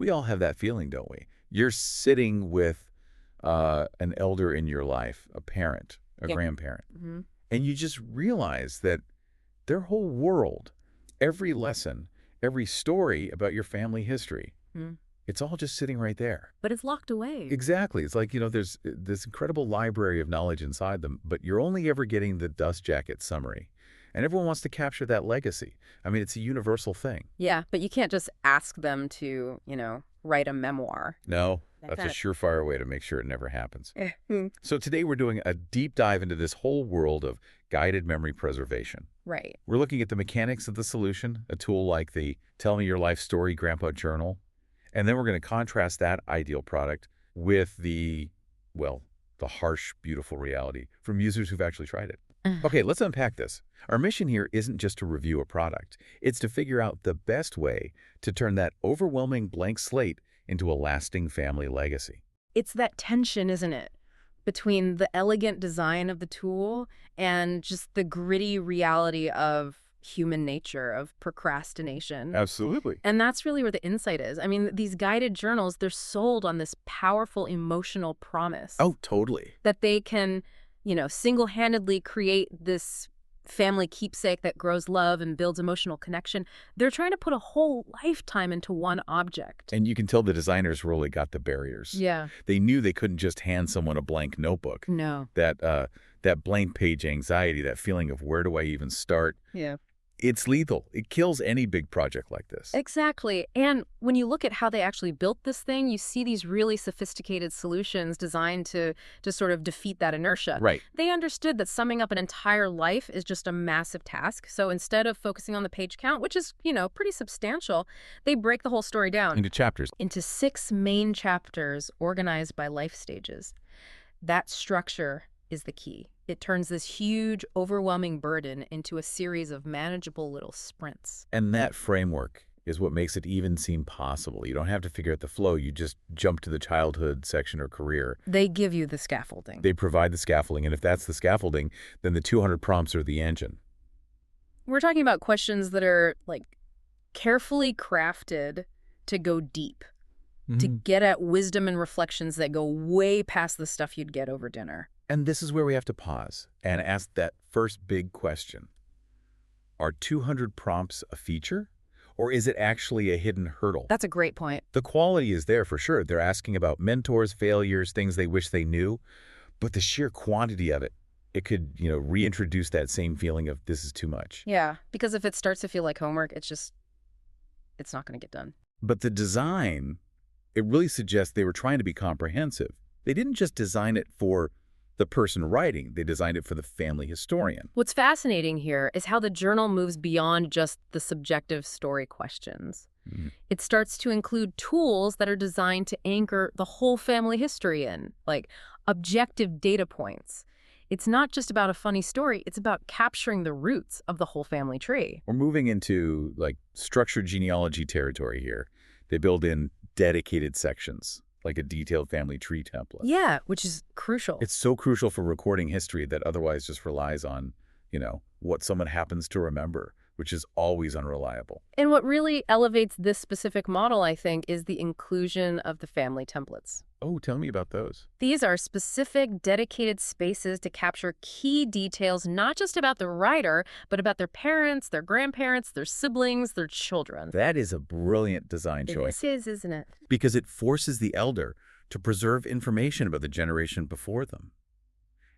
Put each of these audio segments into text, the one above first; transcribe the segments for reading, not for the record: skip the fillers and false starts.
We all have that feeling, don't we? You're sitting with an elder in your life, a parent, a Yeah. grandparent, Hmm. and you just realize that their whole world, every lesson, every story about your family history, Mm. it's all just sitting right there. But it's locked away. Exactly. It's like, there's this incredible library of knowledge inside them, but you're only ever getting the dust jacket summary. And everyone wants to capture that legacy. I mean, it's a universal thing. Yeah, but you can't just ask them to, write a memoir. No, Like that's a that. surefire way to make sure it never happens. Hmm. So today we're doing a deep dive into this whole world of guided memory preservation. Right. We're looking at the mechanics of the solution, a tool like the Tell Me Your Life Story Grandpa Journal. And then we're going to contrast that ideal product with the harsh, beautiful reality from users who've actually tried it. Okay, let's unpack this. Our mission here isn't just to review a product. It's to figure out the best way to turn that overwhelming blank slate into a lasting family legacy. It's that tension, isn't it? Between the elegant design of the tool and just the gritty reality of human nature, of procrastination. Absolutely. And that's really where the insight is. I mean, these guided journals, they're sold on this powerful emotional promise Oh, totally. that they can, single-handedly create this family keepsake that grows love and builds emotional connection. They're trying to put a whole lifetime into one object. And you can tell the designers really got the barriers. Yeah. They knew they couldn't just hand someone a blank notebook. No. That blank page anxiety, that feeling of where do I even start? Yeah. It's lethal. It kills any big project like this. Exactly. And when you look at how they actually built this thing, you see these really sophisticated solutions designed to sort of defeat that inertia. Right. They understood that summing up an entire life is just a massive task. So instead of focusing on the page count, which is, pretty substantial, they break the whole story down Into chapters. into 6 main chapters organized by life stages. That structure is the key. It turns this huge, overwhelming burden into a series of manageable little sprints. And that framework is what makes it even seem possible. You don't have to figure out the flow. You just jump to the childhood section or career. They give you the scaffolding. They provide the scaffolding, and if that's the scaffolding, then the 200 prompts are the engine. We're talking about questions that are, carefully crafted to go deep, to get at wisdom and reflections that go way past the stuff you'd get over dinner. And this is where we have to pause and ask that first big question. Are 200 prompts a feature, or is it actually a hidden hurdle? That's a great point. The quality is there for sure. They're asking about mentors, failures, things they wish they knew, but the sheer quantity of it, it could, reintroduce that same feeling of this is too much. Yeah, because if it starts to feel like homework, it's not going to get done. But the design, it really suggests they were trying to be comprehensive. They didn't just design it for the person writing, they designed it for the family historian. What's fascinating here is how the journal moves beyond just the subjective story questions. It starts to include tools that are designed to anchor the whole family history in, like objective data points. It's not just about a funny story, it's about capturing the roots of the whole family tree. We're moving into structured genealogy territory here. They build in dedicated sections, like a detailed family tree template. Yeah, which is crucial. It's so crucial for recording history that otherwise just relies on, what someone happens to remember, which is always unreliable. And what really elevates this specific model, I think, is the inclusion of the family templates. Oh, tell me about those. These are specific, dedicated spaces to capture key details, not just about the writer, but about their parents, their grandparents, their siblings, their children. That is a brilliant design choice. This is, isn't it? Because it forces the elder to preserve information about the generation before them.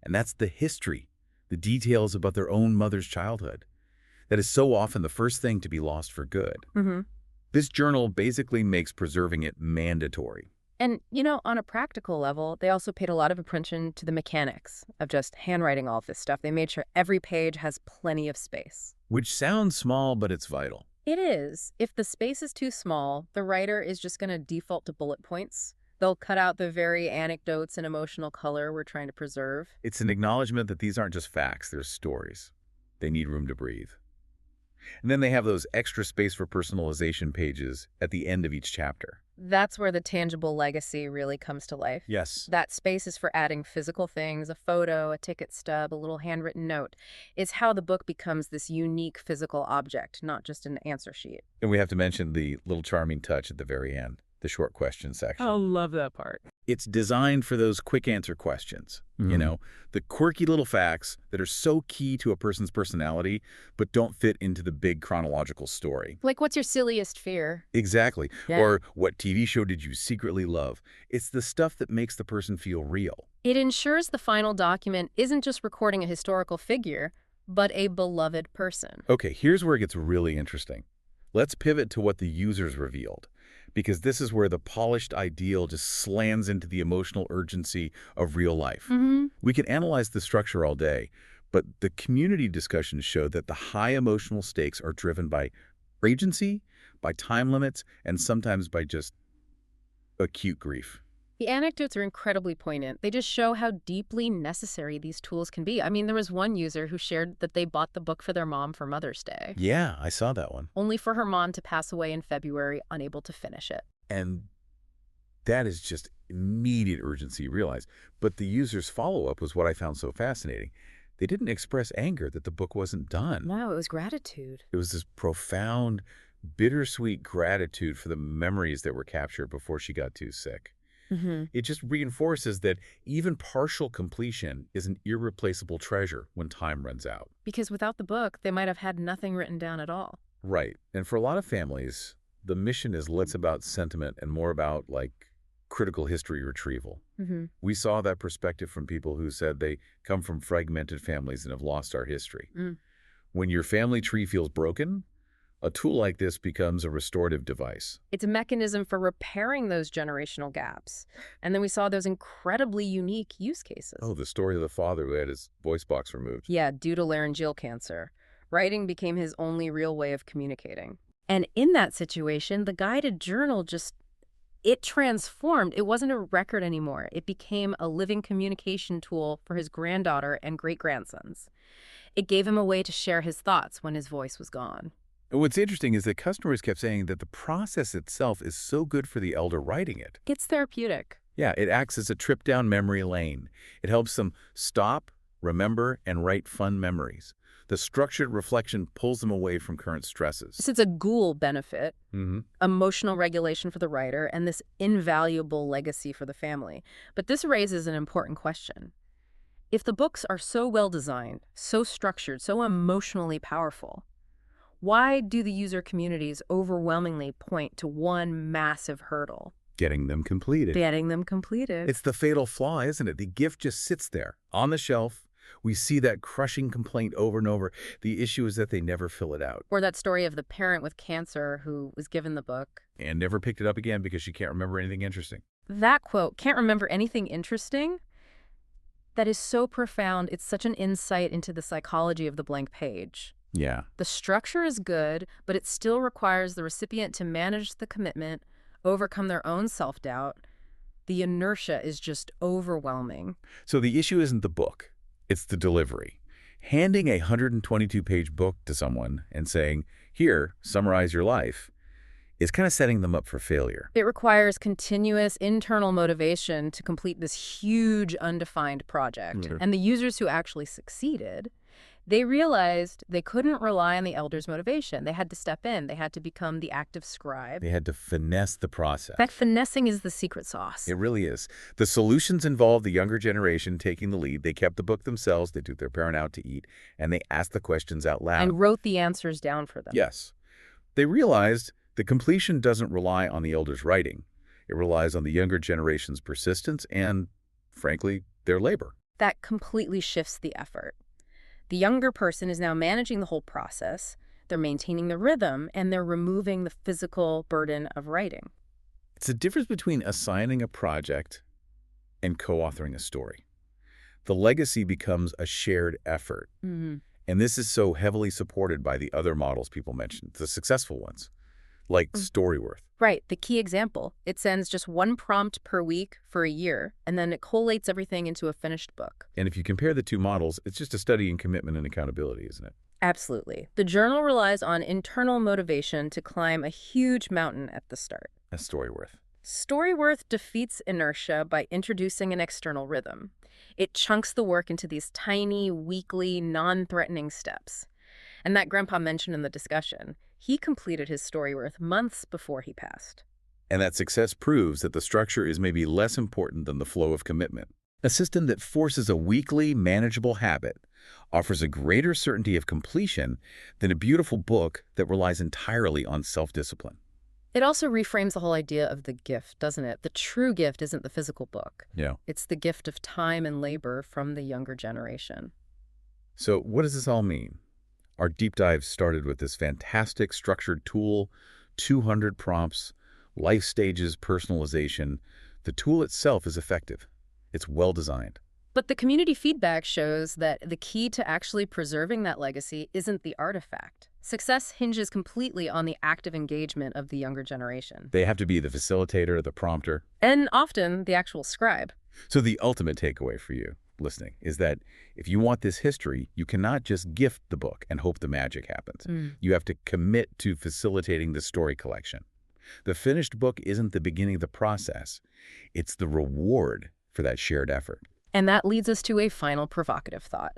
And that's the history, the details about their own mother's childhood. That is so often the first thing to be lost for good. This journal basically makes preserving it mandatory. And, on a practical level, they also paid a lot of attention to the mechanics of just handwriting all of this stuff. They made sure every page has plenty of space. Which sounds small, but it's vital. It is. If the space is too small, the writer is just going to default to bullet points. They'll cut out the very anecdotes and emotional color we're trying to preserve. It's an acknowledgement that these aren't just facts, they're stories. They need room to breathe. And then they have those extra space for personalization pages at the end of each chapter. That's where the tangible legacy really comes to life. Yes. That space is for adding physical things, a photo, a ticket stub, a little handwritten note. It's how the book becomes this unique physical object, not just an answer sheet. And we have to mention the little charming touch at the very end. the short question I section. love that part. It's designed for those quick answer questions, the quirky little facts that are so key to a person's personality, but don't fit into the big chronological story. Like, what's your silliest fear? Exactly. Yeah. Or what TV show did you secretly love? It's the stuff that makes the person feel real. It ensures the final document isn't just recording a historical figure, but a beloved person. Okay, here's where it gets really interesting. Let's pivot to what the users revealed, because this is where the polished ideal just slams into the emotional urgency of real life. We can analyze the structure all day, but the community discussions show that the high emotional stakes are driven by urgency, by time limits, and sometimes by just acute grief. The anecdotes are incredibly poignant. They just show how deeply necessary these tools can be. I mean, there was one user who shared that they bought the book for their mom for Mother's Day, Yeah, I saw that one. only for her mom to pass away in February, unable to finish it. And that is just immediate urgency, you realize. But the user's follow-up was what I found so fascinating. They didn't express anger that the book wasn't done. No, it was gratitude. It was this profound, bittersweet gratitude for the memories that were captured before she got too sick. It just reinforces that even partial completion is an irreplaceable treasure when time runs out. Because without the book, they might have had nothing written down at all. Right. And for a lot of families, the mission is less about sentiment and more about, like, critical history retrieval. We saw that perspective from people who said they come from fragmented families and have lost our history. When your family tree feels broken, a tool like this becomes a restorative device. It's a mechanism for repairing those generational gaps. And then we saw those incredibly unique use cases. Oh, the story of the father who had his voice box removed. Yeah, due to laryngeal cancer. Writing became his only real way of communicating. And in that situation, the guided journal it transformed. It wasn't a record anymore. It became a living communication tool for his granddaughter and great-grandsons. It gave him a way to share his thoughts when his voice was gone. And what's interesting is that customers kept saying that the process itself is so good for the elder writing it. It's therapeutic. Yeah, it acts as a trip down memory lane. It helps them stop, remember, and write fun memories. The structured reflection pulls them away from current stresses. It's a ghoul benefit, emotional regulation for the writer, and this invaluable legacy for the family. But this raises an important question. If the books are so well designed, so structured, so emotionally powerful, why do the user communities overwhelmingly point to one massive hurdle? Getting them completed. Getting them completed. It's the fatal flaw, isn't it? The gift just sits there on the shelf. We see that crushing complaint over and over. The issue is that they never fill it out. Or that story of the parent with cancer who was given the book And never picked it up again because she can't remember anything interesting. That quote, "can't remember anything interesting," that is so profound. It's such an insight into the psychology of the blank page. Yeah. The structure is good, but it still requires the recipient to manage the commitment, overcome their own self-doubt. The inertia is just overwhelming. So the issue isn't the book. It's the delivery. Handing a 122-page book to someone and saying, here, summarize your life, is kind of setting them up for failure. It requires continuous internal motivation to complete this huge undefined project. And the users who actually succeeded, they realized they couldn't rely on the elder's motivation. They had to step in. They had to become the active scribe. They had to finesse the process. That finessing is the secret sauce. It really is. The solutions involved the younger generation taking the lead. They kept the book themselves. They took their parent out to eat, and they asked the questions out loud. And wrote the answers down for them. Yes. They realized the completion doesn't rely on the elder's writing. It relies on the younger generation's persistence and, frankly, their labor. That completely shifts the effort. The younger person is now managing the whole process. They're maintaining the rhythm, and they're removing the physical burden of writing. It's the difference between assigning a project and co-authoring a story. The legacy becomes a shared effort. And this is so heavily supported by the other models people mentioned, the successful ones, like Storyworth. Right, the key example. It sends just one prompt per week for a year, and then it collates everything into a finished book. And if you compare the two models, it's just a study in commitment and accountability, isn't it? Absolutely. The journal relies on internal motivation to climb a huge mountain at the start. That's Storyworth. Storyworth defeats inertia by introducing an external rhythm. It chunks the work into these tiny, weekly, non-threatening steps. And that Grandpa mentioned in the discussion, he completed his Storyworth months before he passed. And that success proves that the structure is maybe less important than the flow of commitment. A system that forces a weekly, manageable habit offers a greater certainty of completion than a beautiful book that relies entirely on self-discipline. It also reframes the whole idea of the gift, doesn't it? The true gift isn't the physical book. Yeah. It's the gift of time and labor from the younger generation. So what does this all mean? Our deep dive started with this fantastic structured tool, 200 prompts, life stages, personalization. The tool itself is effective. It's well designed. But the community feedback shows that the key to actually preserving that legacy isn't the artifact. Success hinges completely on the active engagement of the younger generation. They have to be the facilitator, the prompter. And often the actual scribe. So the ultimate takeaway for you listening is that if you want this history, you cannot just gift the book and hope the magic happens. You have to commit to facilitating the story collection. The finished book isn't the beginning of the process. It's the reward for that shared effort. And that leads us to a final provocative thought.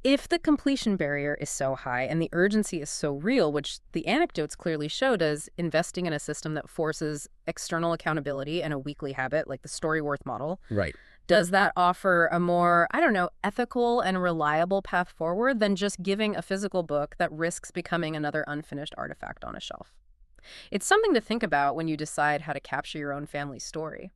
If the completion barrier is so high and the urgency is so real, which the anecdotes clearly show, does investing in a system that forces external accountability and a weekly habit like the Storyworth model, Right. does that offer a more, ethical and reliable path forward than just giving a physical book that risks becoming another unfinished artifact on a shelf? It's something to think about when you decide how to capture your own family's story.